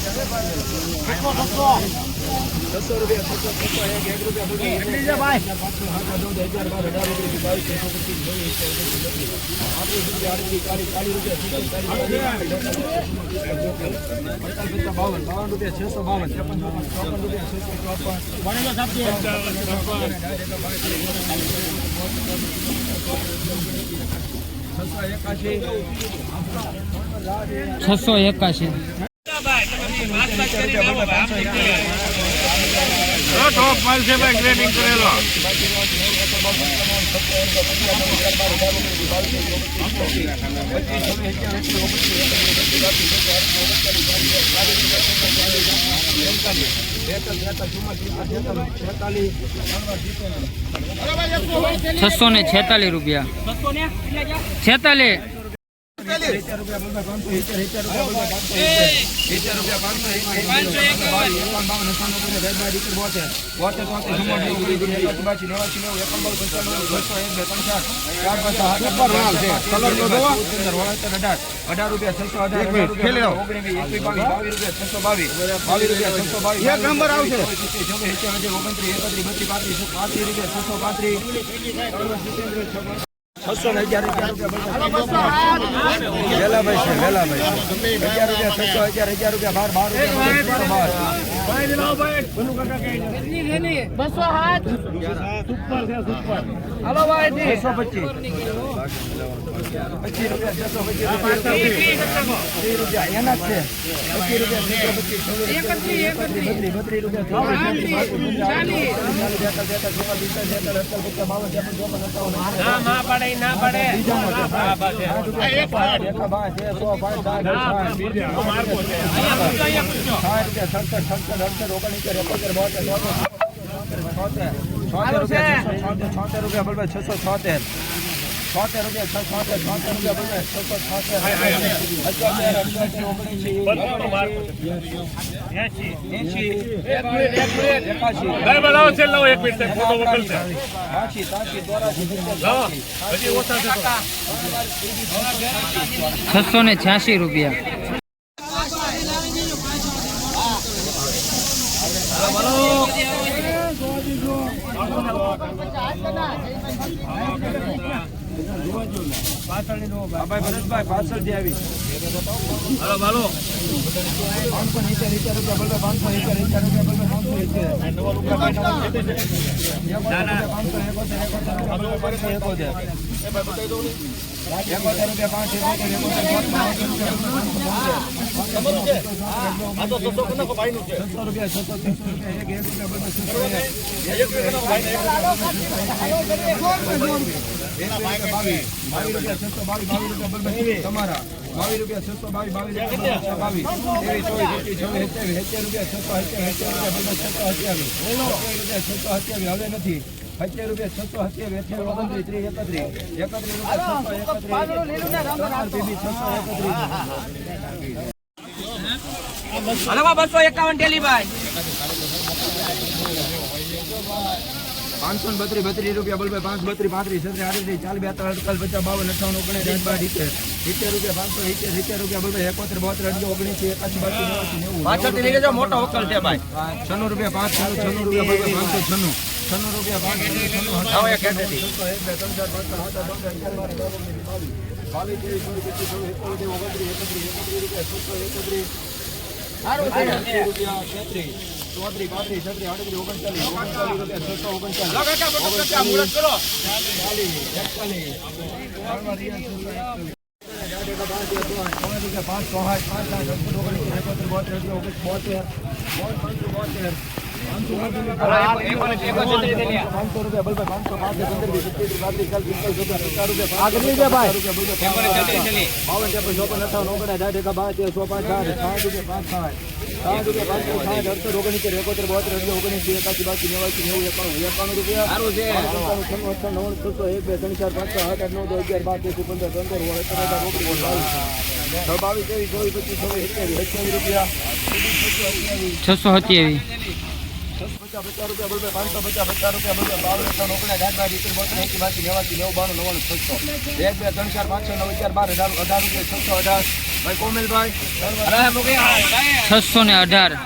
₹600 ₹681 top माल से भाई grading करेलो ₹646 46 ना पड़े ₹686 ભરતભાઈ પાછળ જે આવી હાલો 251 ટેલી ભાઈ 532 રૂપિયા બોલ ભાઈ 532 35 36 38 40 42 58 59 70 રૂપિયા 70 રૂપિયા મોટો વકલ છે ભાઈ 96 રૂપિયા 596 રૂપિયા 596 રૂપિયા 627 ₹50 રૂપિયા 550 રૂપિયા 52 1 2 3 4 5 6 9 11 12 18 રૂપિયા 618 ભાઈ કોમેલભાઈ 618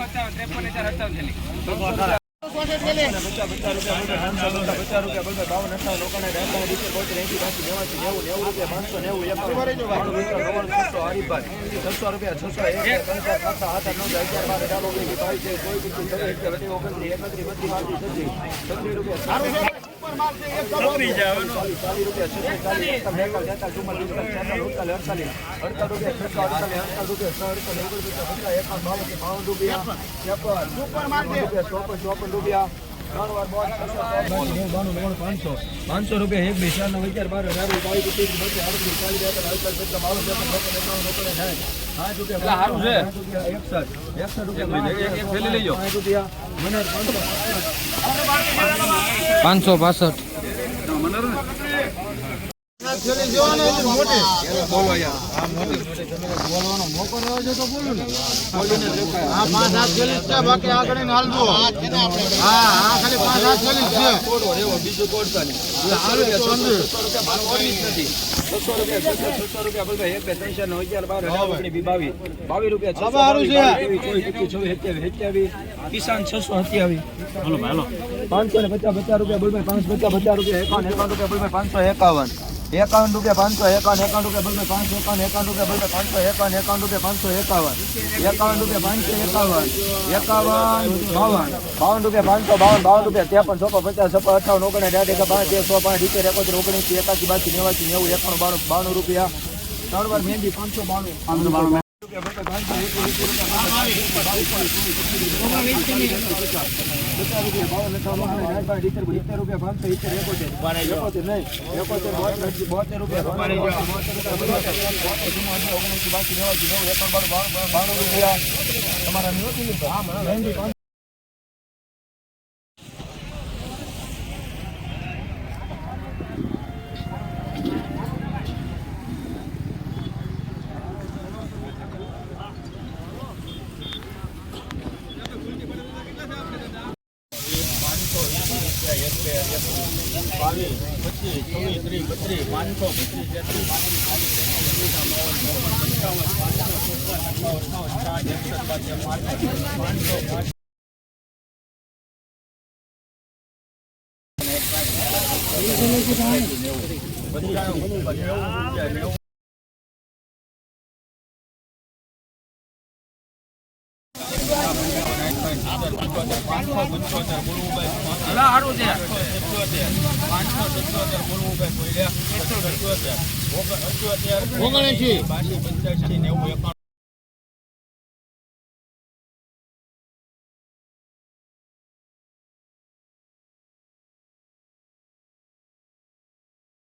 ₹500 1 2 4 9 11 12 18 બાકી આગળ ને હાલજો હા ખાલી 5 40 છે બીજું કોડતા નહીં કિસાન 627 ₹550 રૂપિયા 550 રૂપિયા 51 રૂપિયા 551 51 રૂપિયા 551 51 રૂપિયા 551 52 રૂપિયા 552 રૂપિયા 53 52 રૂપિયા 3 વાર મહેંદી 592 તમારા ઓગણસી